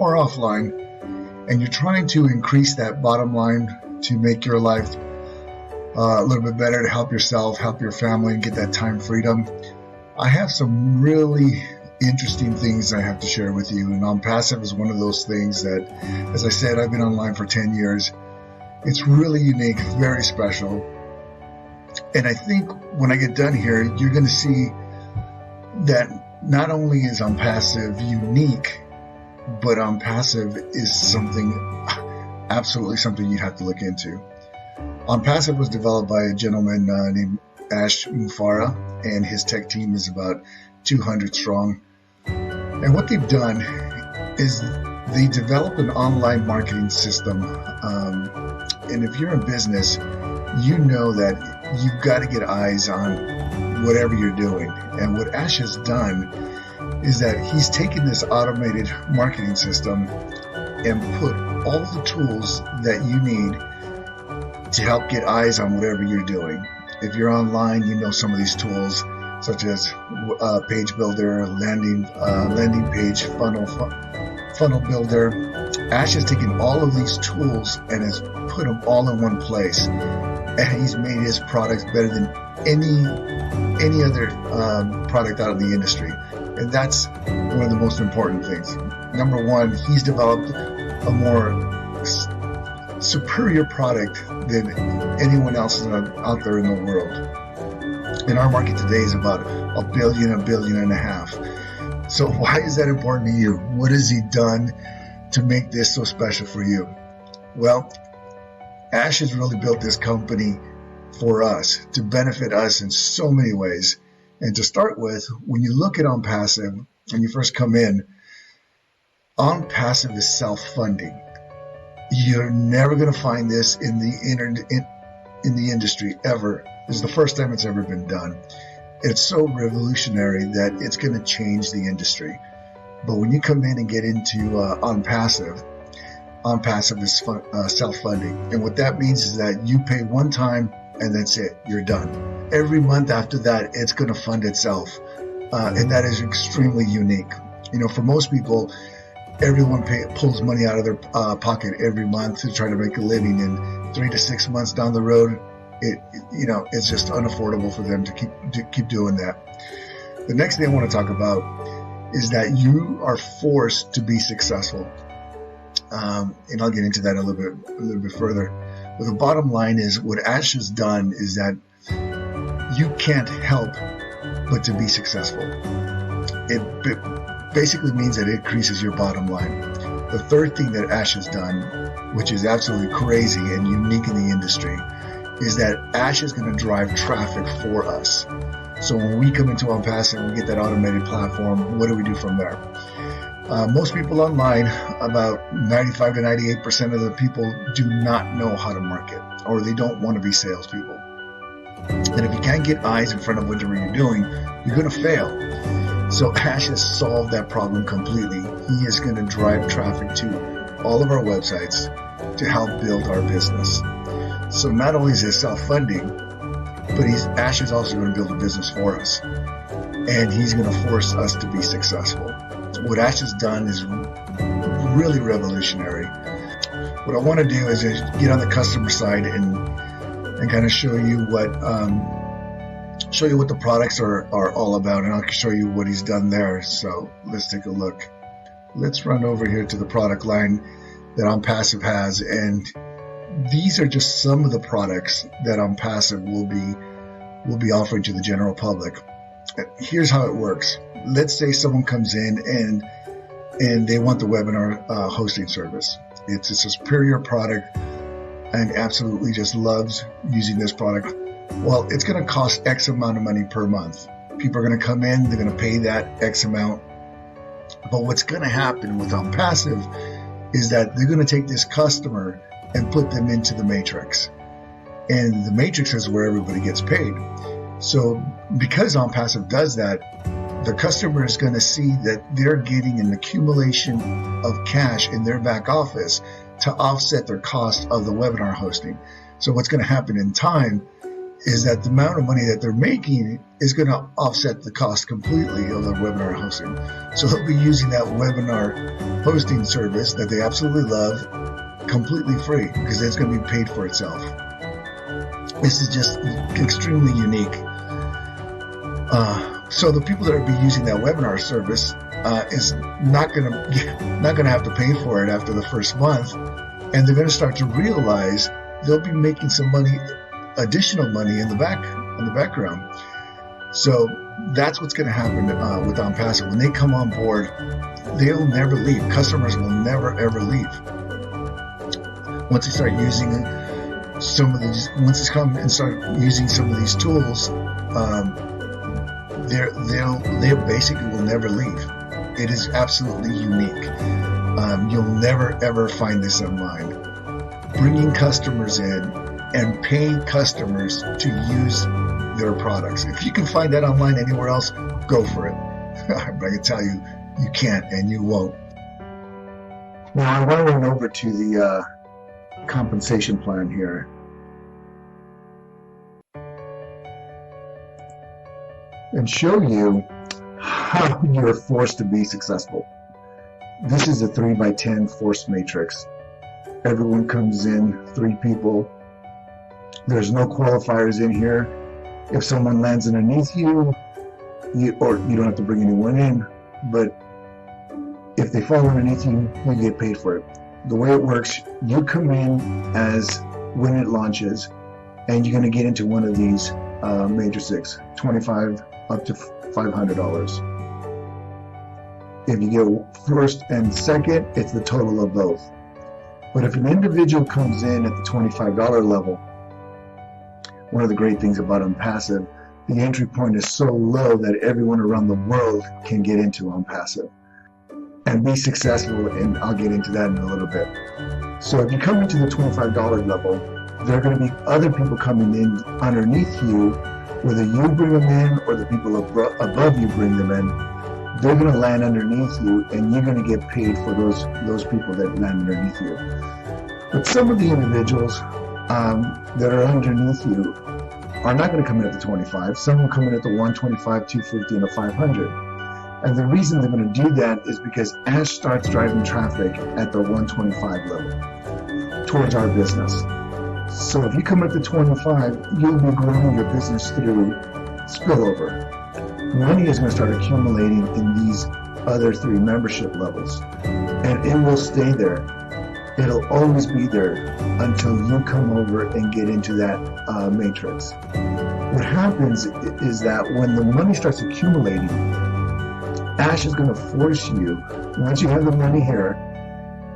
or offline, and you're trying to increase that bottom line to make your life a little bit better, to help yourself, help your family, and get that time freedom, I have some really interesting things I have to share with you. And ONPASSIVE is one of those things that, as I said, I've been online for 10 years. It's really unique, very special. And I think when I get done here, you're going to see that not only is ONPASSIVE unique, but ONPASSIVE is something, absolutely something you'd have to look into. ONPASSIVE was developed by a gentleman named Ash Mufara, and his tech team is about 200 strong. And what they've done is they developed an online marketing system. And if you're in business, you know that you've got to get eyes on whatever you're doing. And what Ash has done is that he's taken this automated marketing system and put all the tools that you need to help get eyes on whatever you're doing. If you're online, you know some of these tools, such as page builder, landing page, funnel builder. Ash has taken all of these tools and has put them all in one place, and he's made his products better than any other product out of the industry. And that's one of the most important things. Number one, he's developed a more superior product than anyone else out there in the world. And our market today is about $1 billion and a half. So why is that important to you? What has he done to make this so special for you? Well, Ash has really built this company for us, to benefit us in so many ways. And to start with, when you look at ONPASSIVE, when you first come in, ONPASSIVE is self-funding. You're never going to find this in the industry ever. This is the first time it's ever been done. It's so revolutionary that it's going to change the industry. But when you come in and get into ONPASSIVE, ONPASSIVE is self-funding. And what that means is that you pay one time and that's it. You're done. Every month after that, it's going to fund itself. And that is extremely unique. You know, for most people, everyone pulls money out of their pocket every month to try to make a living. And 3 to 6 months down the road, it's just unaffordable for them to keep doing that. The next thing I want to talk about is that you are forced to be successful. And I'll get into that a little bit further. But the bottom line is, what Ash has done is that you can't help but to be successful. It basically means that it increases your bottom line. The third thing that Ash has done, which is absolutely crazy and unique in the industry, is that Ash is going to drive traffic for us. So when we come into ONPASSIVE and we get that automated platform, what do we do from there? Most people online, about 95 to 98% of the people do not know how to market, or they don't want to be salespeople. And if you can't get eyes in front of whatever you're doing, you're going to fail. So Ash has solved that problem completely. He is going to drive traffic to all of our websites to help build our business. So not only is it self-funding, but Ash is also going to build a business for us. And he's going to force us to be successful. What Ash has done is really revolutionary. What I want to do is just get on the customer side and kind of show you what the products are all about, and I'll show you what he's done there. So let's take a look. Let's run over here to the product line that ONPASSIVE has, and these are just some of the products that ONPASSIVE will be offering to the general public. Here's how it works. Let's say someone comes in and they want the webinar hosting service. It's a superior product and absolutely just loves using this product. Well, it's going to cost X amount of money per month. People are going to come in, they're going to pay that X amount. But what's going to happen with ONPASSIVE is that they're going to take this customer and put them into the matrix. And the matrix is where everybody gets paid. So because ONPASSIVE does that, the customer is going to see that they're getting an accumulation of cash in their back office to offset their cost of the webinar hosting. So what's going to happen in time is that the amount of money that they're making is going to offset the cost completely of the webinar hosting. So they'll be using that webinar hosting service that they absolutely love completely free because it's going to be paid for itself. This is just extremely unique. So the people that are be using that webinar service is not gonna have to pay for it after the first month, and they're gonna start to realize they'll be making some money, additional money in the background. So that's what's gonna happen with ONPASSIVE. When they come on board, they'll never leave. Customers will never ever leave. Once they start using once they come and start using some of these tools, they basically will never leave. It is absolutely unique. You'll never ever find this online. Bringing customers in and paying customers to use their products. If you can find that online anywhere else, go for it. But I can tell you, you can't and you won't. Now I want to run over to the compensation plan here. And show you how you're forced to be successful. This is a 3x10 force matrix. Everyone comes in, 3 people. There's no qualifiers in here. If someone lands underneath you, you don't have to bring anyone in, but if they fall underneath you, you get paid for it. The way it works, you come in as when it launches, and you're going to get into one of these matrices, 25 up to $500. If you get first and second, it's the total of both. But if an individual comes in at the $25 level, one of the great things about ONPASSIVE, the entry point is so low that everyone around the world can get into ONPASSIVE and be successful, and I'll get into that in a little bit. So if you come into the $25 level, there are going to be other people coming in underneath you. Whether you bring them in or the people above you bring them in, they're going to land underneath you, and you're going to get paid for those people that land underneath you. But some of the individuals that are underneath you are not going to come in at the 25. Some will come in at the 125, 250, and a 500. And the reason they're going to do that is because Ash starts driving traffic at the 125 level towards our business. So if you come at the 25, you'll be growing your business through spillover. Money is going to start accumulating in these other 3 membership levels, and it will stay there. It'll always be there until you come over and get into that matrix. What happens is that when the money starts accumulating, Ash is going to force you, once you have the money here,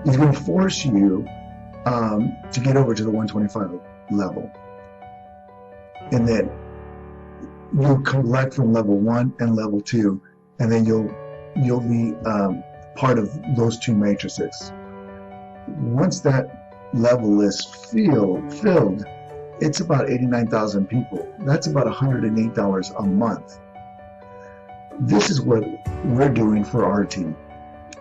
he's going to force you to get over to the 125 level. And then you'll collect from level 1 and level 2, and then you'll be part of those 2 matrices. Once that level is filled, it's about 89,000 people. That's about $108 a month. This is what we're doing for our team.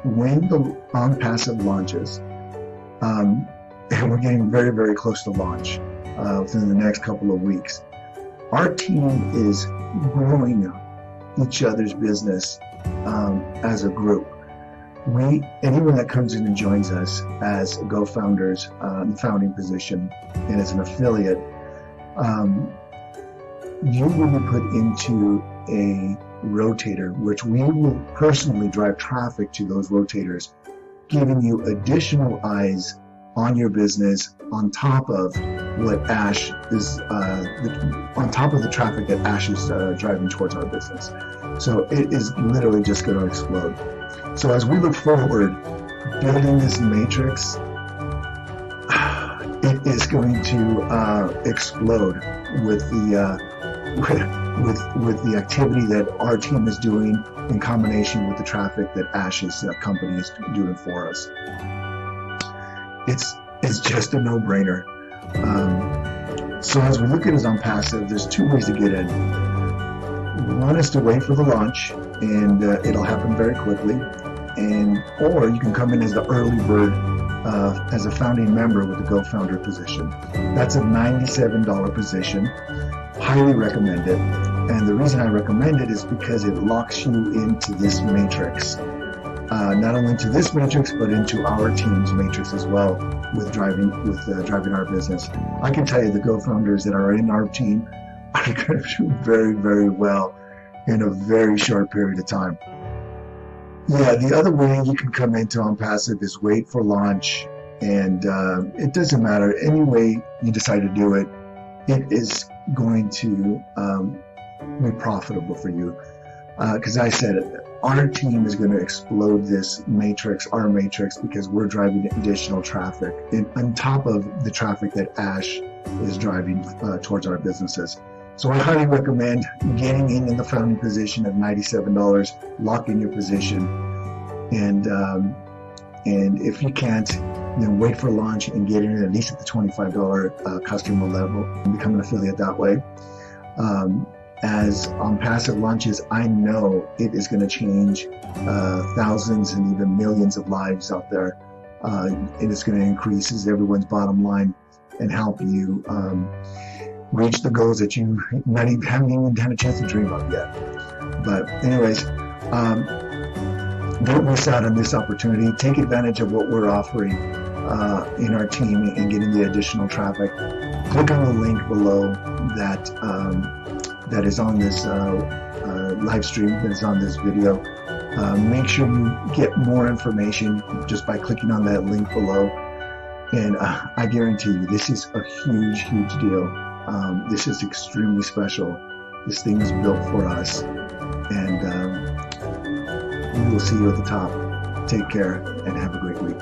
When the ONPASSIVE launches, and we're getting very, very close to launch within the next couple of weeks, our team is growing each other's business as a group. Anyone that comes in and joins us as Go-Founders in the founding position and as an affiliate, you will be put into a rotator, which we will personally drive traffic to those rotators, giving you additional eyes on your business on top of what Ash is, on top of the traffic that Ash is driving towards our business. So it is literally just going to explode. So as we look forward, building this matrix, it is going to explode with the activity that our team is doing in combination with the traffic that Ash's company is doing for us. It's just a no-brainer. So as we look at it on ONPASSIVE, there's 2 ways to get in. One is to wait for the launch, and it'll happen very quickly. Or you can come in as the early bird, as a founding member with the Go Founder position. That's a $97 position. Highly recommend it. And the reason I recommend it is because it locks you into this matrix. Not only into this matrix, but into our team's matrix as well with driving our business. I can tell you the co-founders that are in our team are going to do very, very well in a very short period of time. Yeah, the other way you can come into ONPASSIVE is wait for launch, and it doesn't matter. Any way you decide to do it, it is going to be profitable for you. Because I said it, our team is going to explode this matrix, our matrix, because we're driving additional traffic and on top of the traffic that Ash is driving towards our businesses. So I highly recommend getting in the founding position of $97, lock in your position, and if you can't, then wait for launch and get in at least at the $25 customer level and become an affiliate that way. As ONPASSIVE launches, I know it is going to change thousands and even millions of lives out there. And it's going to increase everyone's bottom line and help you reach the goals that you haven't even had a chance to dream of yet. But anyways, don't miss out on this opportunity. Take advantage of what we're offering in our team and getting the additional traffic. Click on the link below that is on this live stream, that is on this video. Make sure you get more information just by clicking on that link below. And I guarantee you, this is a huge, huge deal. This is extremely special. This thing is built for us. And we will see you at the top. Take care and have a great week.